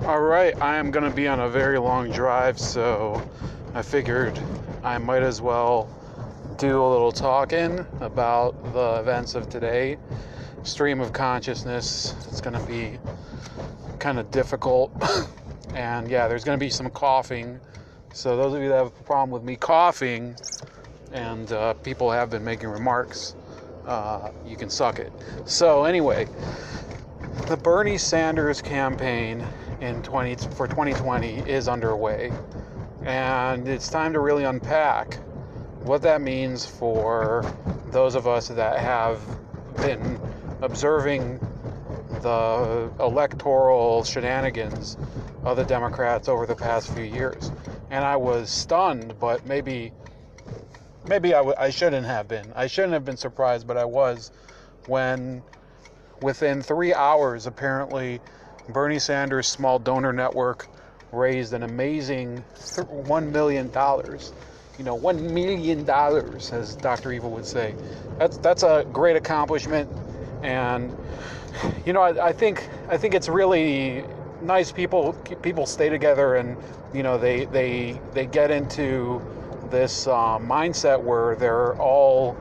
All right, I am going to be on a very long drive, so I figured I might as well do a little talking about the events of today. Stream of consciousness, it's going to be kind of difficult. And yeah, there's going to be some coughing. So those of you that have a problem with me coughing, and people have been making remarks, you can suck it. So anyway, the Bernie Sanders campaign for 2020 is underway, and it's time to really unpack what that means for those of us that have been observing the electoral shenanigans of the Democrats over the past few years. And I was stunned, but maybe I shouldn't have been. I shouldn't have been surprised, but I was, when within 3 hours, apparently, Bernie Sanders' small donor network raised an amazing $1 million. $1 million, as Dr. Evil would say. That's a great accomplishment. And, I think it's really nice people stay together, and, they get into this mindset where they're all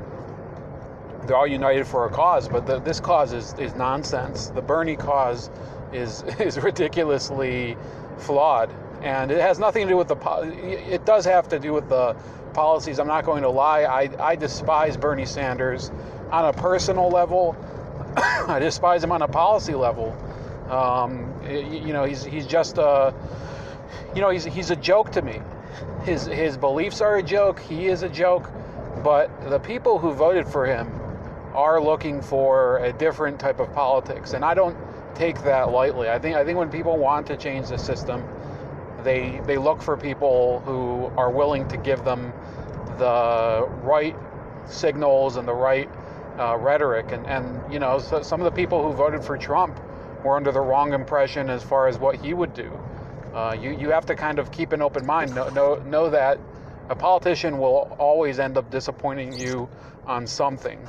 united for a cause, but this cause is nonsense. The Bernie cause is ridiculously flawed, and it has nothing to do with it does have to do with the policies. I'm not going to lie. I despise Bernie Sanders on a personal level. I despise him on a policy level. He's just he's a joke to me. His beliefs are a joke. He is a joke. But the people who voted for him are looking for a different type of politics, and I don't take that lightly. I think when people want to change the system, they look for people who are willing to give them the right signals and the right rhetoric. And so some of the people who voted for Trump were under the wrong impression as far as what he would do. You have to kind of keep an open mind. Know that a politician will always end up disappointing you on something.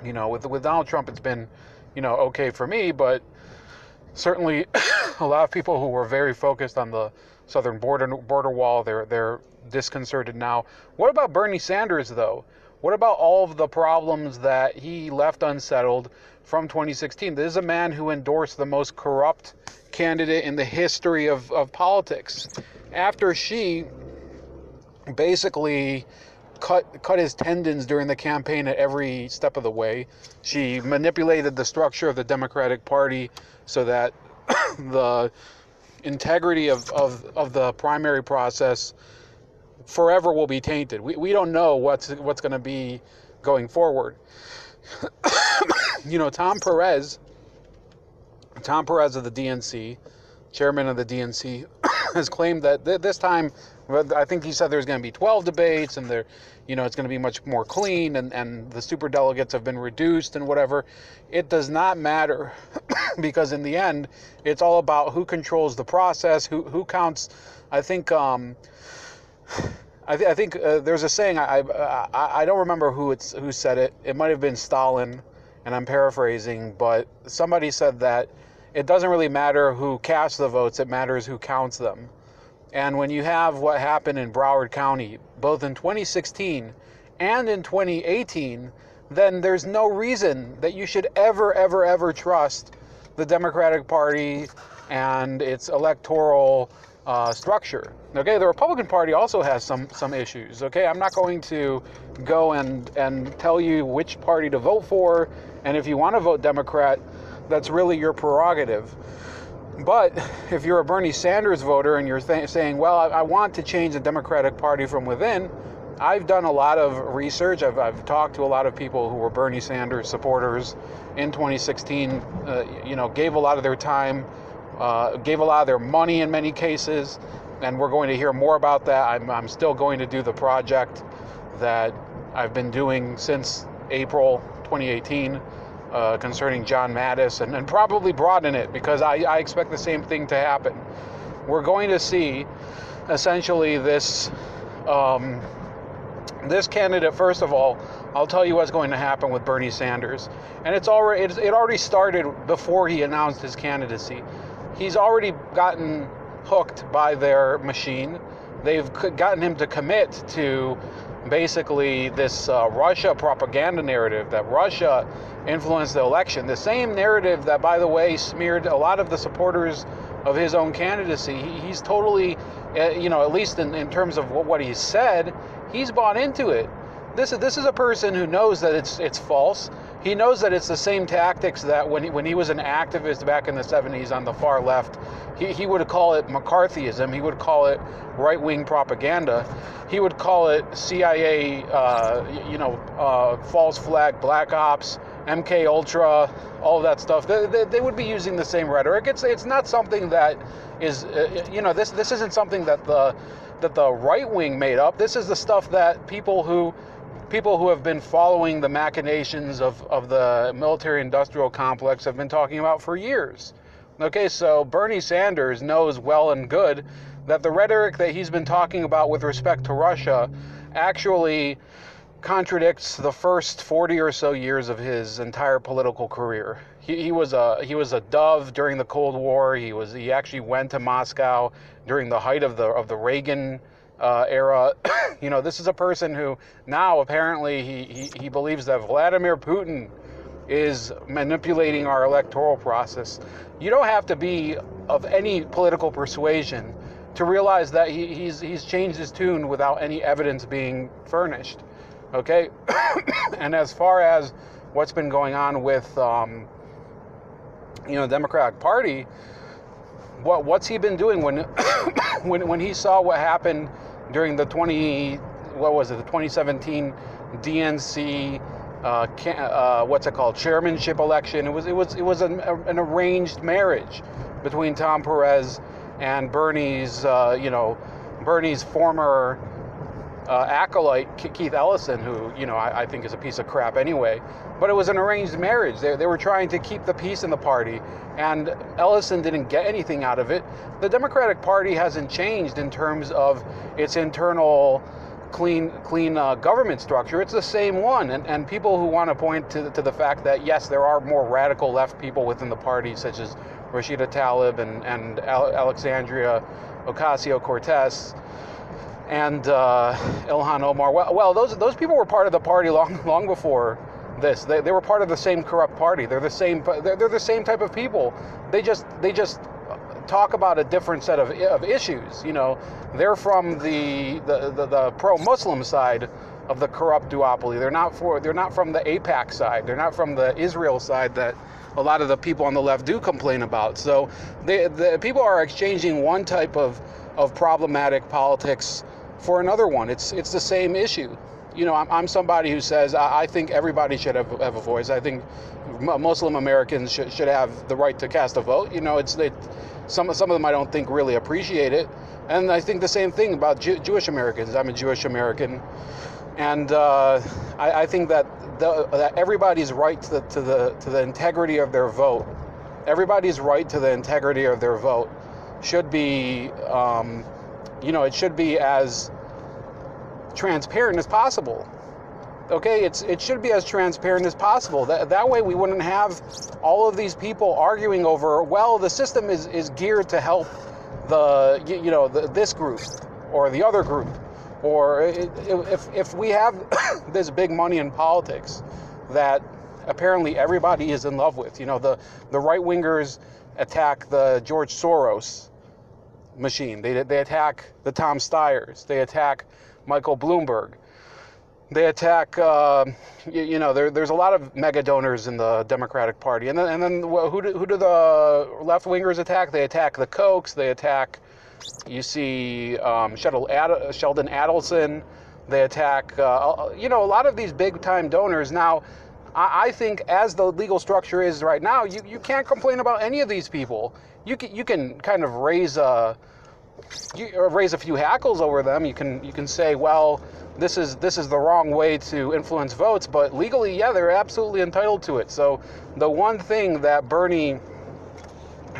With Donald Trump, it's been, okay for me, but certainly a lot of people who were very focused on the southern border wall, they're disconcerted now. What about Bernie Sanders, though? What about all of the problems that he left unsettled from 2016? This is a man who endorsed the most corrupt candidate in the history of politics. After she basically cut his tendons during the campaign at every step of the way, she manipulated the structure of the Democratic Party so that the integrity of the primary process forever will be tainted. We don't know what's going to be going forward. Tom Perez of the DNC, chairman of the DNC, has claimed that this time, I think he said there's going to be 12 debates, and it's going to be much more clean, and the superdelegates have been reduced and whatever. It does not matter because in the end, it's all about who controls the process, who counts. I think there's a saying. I don't remember who said it. It might have been Stalin, and I'm paraphrasing, but somebody said that it doesn't really matter who casts the votes, it matters who counts them. And when you have what happened in Broward County, both in 2016 and in 2018, then there's no reason that you should ever trust the Democratic Party and its electoral structure. Okay, the Republican Party also has some issues. Okay, I'm not going to go and tell you which party to vote for, and if you want to vote Democrat, that's really your prerogative. But if you're a Bernie Sanders voter and you're saying, well, I want to change the Democratic Party from within, I've done a lot of research. I've talked to a lot of people who were Bernie Sanders supporters in 2016, gave a lot of their time, gave a lot of their money in many cases, and we're going to hear more about that. I'm still going to do the project that I've been doing since April 2018 concerning John Mattis, and probably broaden it, because I expect the same thing to happen. We're going to see essentially this candidate. First of all, I'll tell you what's going to happen with Bernie Sanders, and it already started before he announced his candidacy. he's already gotten hooked by their machine. They've gotten him to commit to basically this Russia propaganda narrative, that Russia influenced the election. The same narrative that, by the way, smeared a lot of the supporters of his own candidacy. He's totally, at least in terms of what he said, he's bought into it. This is a person who knows that it's false. He knows that it's the same tactics that when he was an activist back in the 70s on the far left, he would call it McCarthyism. He would call it right-wing propaganda. He would call it CIA, false flag, black ops, MK Ultra, all of that stuff. They would be using the same rhetoric. It's not something that is, this isn't something that the right wing made up. This is the stuff that people who have been following the machinations of the military-industrial complex have been talking about for years. Okay, so Bernie Sanders knows well and good that the rhetoric that he's been talking about with respect to Russia actually contradicts the first 40 or so years of his entire political career. He was a dove during the Cold War. He actually went to Moscow during the height of the Reagan era. This is a person who now apparently he believes that Vladimir Putin is manipulating our electoral process. You don't have to be of any political persuasion to realize that he's changed his tune without any evidence being furnished. Okay, and as far as what's been going on with the Democratic Party, what's he been doing when when he saw what happened during the 2017 DNC chairmanship election? It was an arranged marriage between Tom Perez and Bernie's former acolyte Keith Ellison, who I think is a piece of crap anyway. But it was an arranged marriage. They were trying to keep the peace in the party, and Ellison didn't get anything out of it. The Democratic Party hasn't changed in terms of its internal clean government structure. It's the same one. And people who want to point to the fact that yes, there are more radical left people within the party, such as Rashida Tlaib and Alexandria Ocasio-Cortez and Ilhan Omar. Well, those people were part of the party long before this. They were part of the same corrupt party. They're the same type of people. They just talk about a different set of issues. They're from the pro-Muslim side of the corrupt duopoly. They're not from the AIPAC side. They're not from the Israel side that a lot of the people on the left do complain about. So the people are exchanging one type of problematic politics for another one. It's the same issue. I'm somebody who says I think everybody should have a voice. I think Muslim Americans should have the right to cast a vote. Some of them I don't think really appreciate it, and I think the same thing about Jewish Americans. I'm a Jewish American, and I think that everybody's right to the integrity of their vote. Everybody's right to the integrity of their vote should be, it should be as transparent as possible. Okay, it should be as transparent as possible. That way we wouldn't have all of these people arguing over, well, the system is geared to help this group or the other group. Or if we have this big money in politics that apparently everybody is in love with, the right-wingers attack the George Soros machine. They attack the Tom Steyers. They attack Michael Bloomberg. They attack, there's a lot of mega donors in the Democratic Party. And then who do the left-wingers attack? They attack the Kochs. They attack, you see, Sheldon Adelson. They attack, a lot of these big-time donors. Now, I think as the legal structure is right now, you can't complain about any of these people. You can kind of raise a few hackles over them. You can say, well, this is the wrong way to influence votes, but legally, yeah, they're absolutely entitled to it. So the one thing that Bernie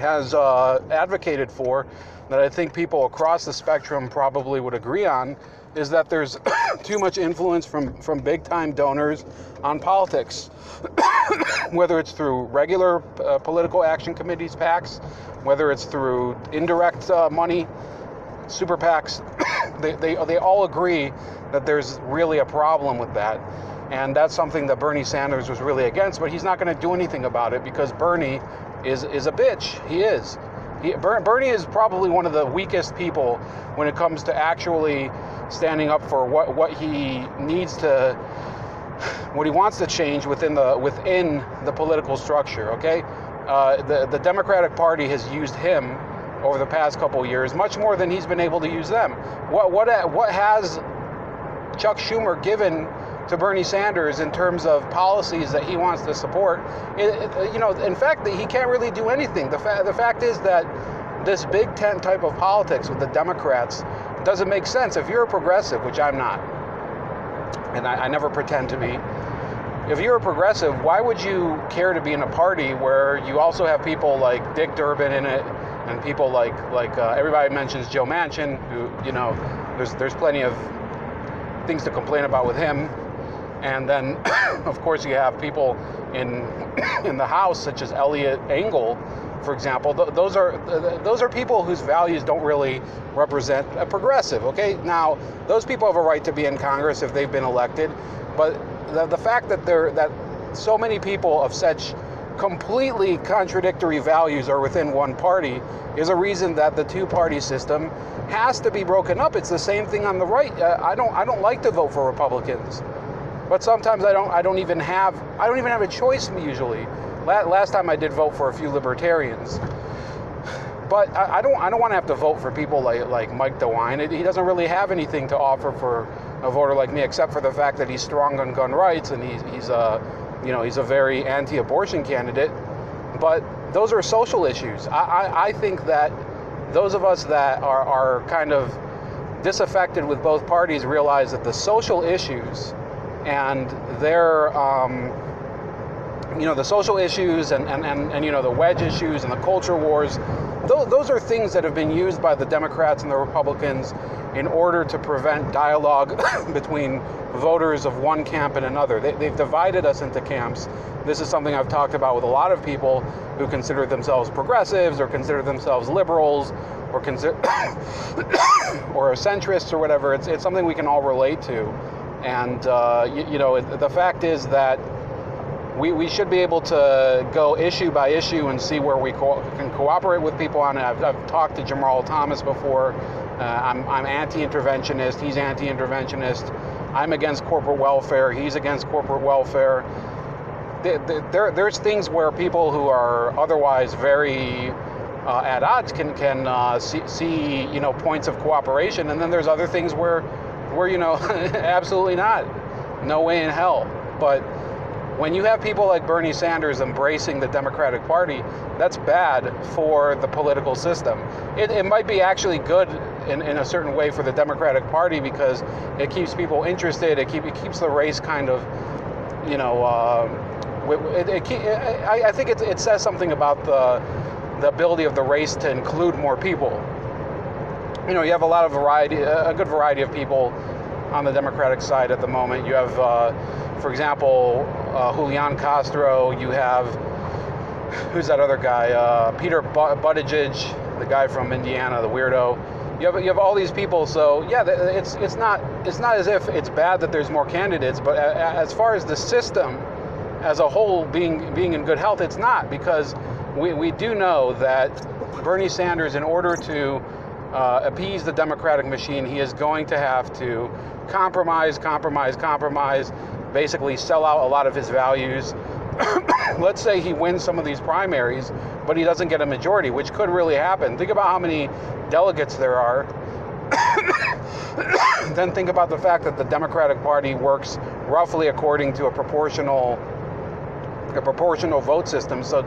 has advocated for, that I think people across the spectrum probably would agree on, is that there's too much influence from big-time donors on politics, whether it's through regular political action committees, PACs, whether it's through indirect money, super PACs. They all agree that there's really a problem with that. And that's something that Bernie Sanders was really against, but he's not going to do anything about it because Bernie is a bitch. He is. Bernie is probably one of the weakest people when it comes to actually standing up for what he needs to, what he wants to change within the political structure. Okay, the Democratic Party has used him over the past couple of years much more than he's been able to use them. What has Chuck Schumer given to Bernie Sanders in terms of policies that he wants to support? In fact, he can't really do anything. The fact is that this Big Tent type of politics with the Democrats doesn't make sense. If you're a progressive, which I'm not, and I never pretend to be, if you're a progressive, why would you care to be in a party where you also have people like Dick Durbin in it, and people like everybody mentions Joe Manchin, who, there's plenty of things to complain about with him. And then, of course, you have people in the House, such as Eliot Engel, for example. Those are people whose values don't really represent a progressive. Okay, now those people have a right to be in Congress if they've been elected, but the fact that so many people of such completely contradictory values are within one party is a reason that the two-party system has to be broken up. It's the same thing on the right. I don't like to vote for Republicans. But sometimes I don't even have a choice usually. Last time I did vote for a few libertarians, but I don't want to have to vote for people like Mike DeWine. He doesn't really have anything to offer for a voter like me, except for the fact that he's strong on gun rights and he's a very anti-abortion candidate. But those are social issues. I think that those of us that are kind of disaffected with both parties realize that the social issues and their the social issues and the wedge issues and the culture wars, those are things that have been used by the Democrats and the Republicans in order to prevent dialogue between voters of one camp and another. They've divided us into camps. This is something I've talked about with a lot of people who consider themselves progressives or consider themselves liberals or or centrists or whatever. It's something we can all relate to. And, the fact is that we should be able to go issue by issue and see where we can cooperate with people on it. I've talked to Jamal Thomas before. I'm anti-interventionist. He's anti-interventionist. I'm against corporate welfare. He's against corporate welfare. There's things where people who are otherwise very at odds can see points of cooperation. And then there's other things where absolutely not. No way in hell. But when you have people like Bernie Sanders embracing the Democratic Party, that's bad for the political system. It might be actually good in a certain way for the Democratic Party because it keeps people interested. It keeps the race kind of, I think it says something about the ability of the race to include more people. You have a good variety of people on the Democratic side at the moment. You have, for example, Julian Castro. You have, who's that other guy? Peter Buttigieg, the guy from Indiana, the weirdo. You have all these people. So yeah, it's not as if it's bad that there's more candidates, but as far as the system as a whole being in good health, it's not, because we do know that Bernie Sanders, in order to appease the Democratic machine, he is going to have to compromise, basically sell out a lot of his values. Let's say he wins some of these primaries, but he doesn't get a majority, which could really happen. Think about how many delegates there are. Then think about the fact that the Democratic Party works roughly according to a proportional vote system. So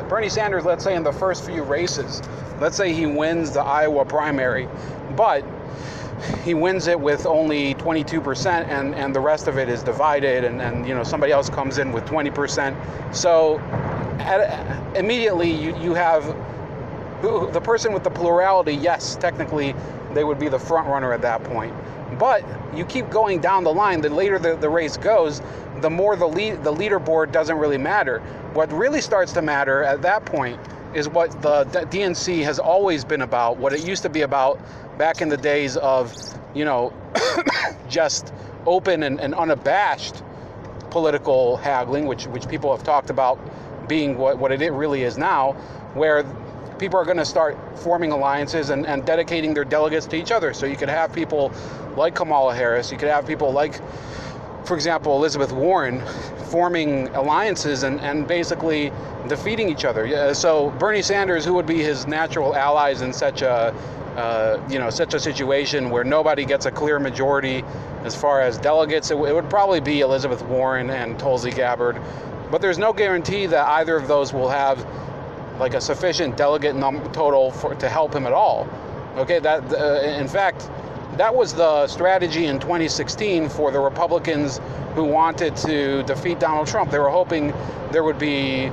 Bernie Sanders, let's say in the first few races, let's say he wins the Iowa primary, but he wins it with only 22% and the rest of it is divided and somebody else comes in with 20%. So immediately you have the person with the plurality, yes, technically they would be the front runner at that point. But you keep going down the line, the later the race goes, the more the leaderboard doesn't really matter. What really starts to matter at that point is what the DNC has always been about, what it used to be about back in the days of, just open and unabashed political haggling, which people have talked about being what it really is now, where people are going to start forming alliances and dedicating their delegates to each other. So you could have people like Kamala Harris, you could have people like, for example, Elizabeth Warren, forming alliances and basically defeating each other. So Bernie Sanders, who would be his natural allies in such a situation where nobody gets a clear majority as far as delegates, it would probably be Elizabeth Warren and Tulsi Gabbard. But there's no guarantee that either of those will have like a sufficient delegate total to help him at all. Okay, in fact, that was the strategy in 2016 for the Republicans who wanted to defeat Donald Trump. They were hoping there would be,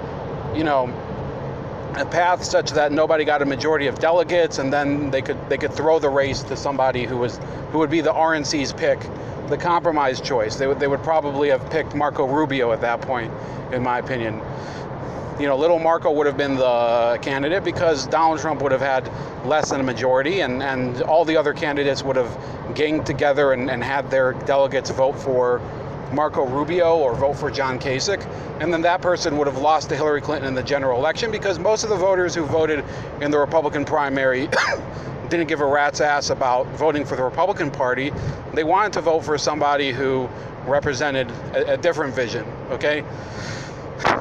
a path such that nobody got a majority of delegates, and then they could throw the race to somebody who would be the RNC's pick, the compromise choice. They would probably have picked Marco Rubio at that point, in my opinion. Little Marco would have been the candidate because Donald Trump would have had less than a majority, and all the other candidates would have ganged together and had their delegates vote for Marco Rubio or vote for John Kasich, and then that person would have lost to Hillary Clinton in the general election because most of the voters who voted in the Republican primary didn't give a rat's ass about voting for the Republican Party. They wanted to vote for somebody who represented a different vision, okay?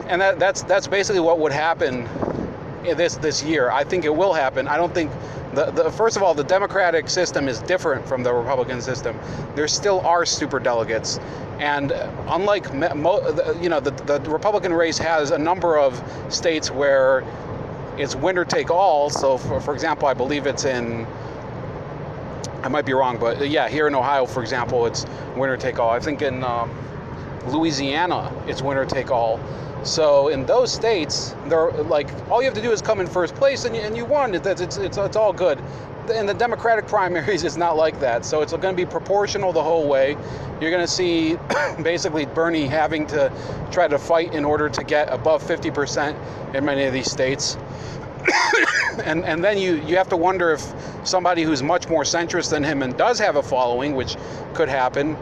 And that's basically what would happen this year. I think it will happen. I don't think first of all, the Democratic system is different from the Republican system. There still are superdelegates, and unlike the Republican race has a number of states where it's winner take all. So for example, I believe it's in, I might be wrong, but yeah, here in Ohio, for example, it's winner take all. I think in Louisiana, it's winner take all. So in those states, they're like, all you have to do is come in first place and you won. It's all good. In the Democratic primaries, it's not like that. So it's going to be proportional the whole way. You're going to see basically Bernie having to try to fight in order to get above 50% in many of these states. and then you have to wonder if somebody who's much more centrist than him and does have a following, which could happen,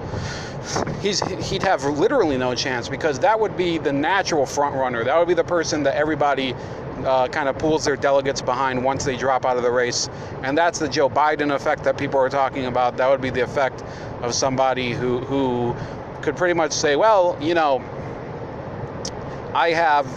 he'd have literally no chance, because that would be the natural front runner. That would be the person that everybody kind of pulls their delegates behind once they drop out of the race. And that's the Joe Biden effect that people are talking about. That would be the effect of somebody who could pretty much say, well, I have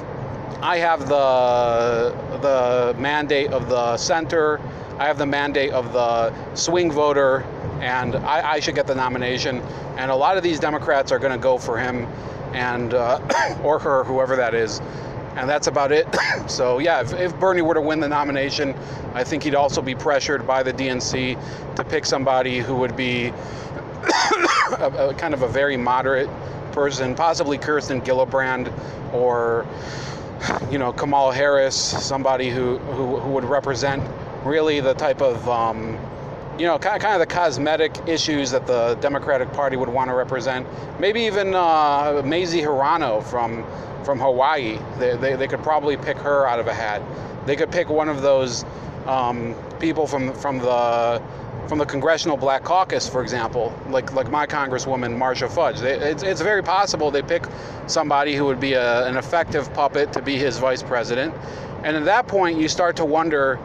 the mandate of the center, I have the mandate of the swing voter, and I should get the nomination. And a lot of these Democrats are going to go for him and or her, whoever that is. And that's about it. So yeah, if Bernie were to win the nomination, I think he'd also be pressured by the DNC to pick somebody who would be a kind of a very moderate person, possibly Kirsten Gillibrand or Kamala Harris, somebody who would represent really the type of kind of the cosmetic issues that the Democratic Party would want to represent. Maybe even Mazie Hirono from Hawaii. They could probably pick her out of a hat. They could pick one of those people from the Congressional Black Caucus, for example, like my Congresswoman Marcia Fudge. It's very possible they pick somebody who would be an effective puppet to be his vice president. And at that point, you start to wonder,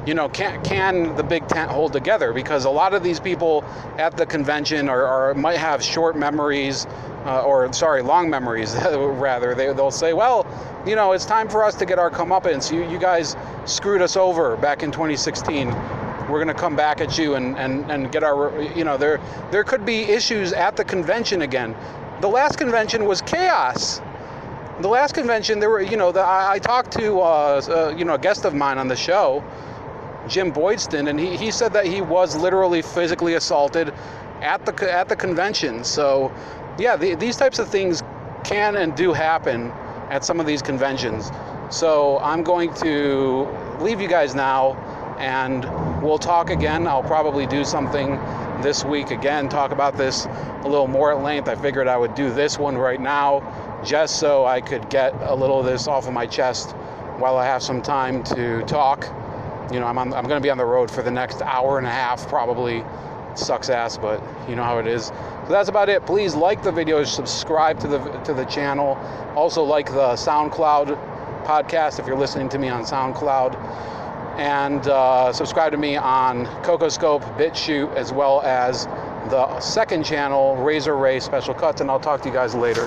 can the Big Tent hold together? Because a lot of these people at the convention might have short memories, long memories, rather. They'll say, well, it's time for us to get our comeuppance. You guys screwed us over back in 2016. We're going to come back at you and get our, there could be issues at the convention again. The last convention was chaos. The last convention, there were, I talked to, a guest of mine on the show, Jim Boydston, and he said that he was literally physically assaulted at the convention. So, yeah, these types of things can and do happen at some of these conventions. So I'm going to leave you guys now, and we'll talk again. I'll probably do something this week again, talk about this a little more at length. I figured I would do this one right now just so I could get a little of this off of my chest while I have some time to talk. You know, I'm going to be on the road for the next hour and a half probably. It sucks ass, but you know how it is. So that's about it. Please like the video, subscribe to the channel. Also like the SoundCloud podcast if you're listening to me on SoundCloud. And subscribe to me on Cocoscope, BitChute, as well as the second channel, Razor Ray Special Cuts, and I'll talk to you guys later.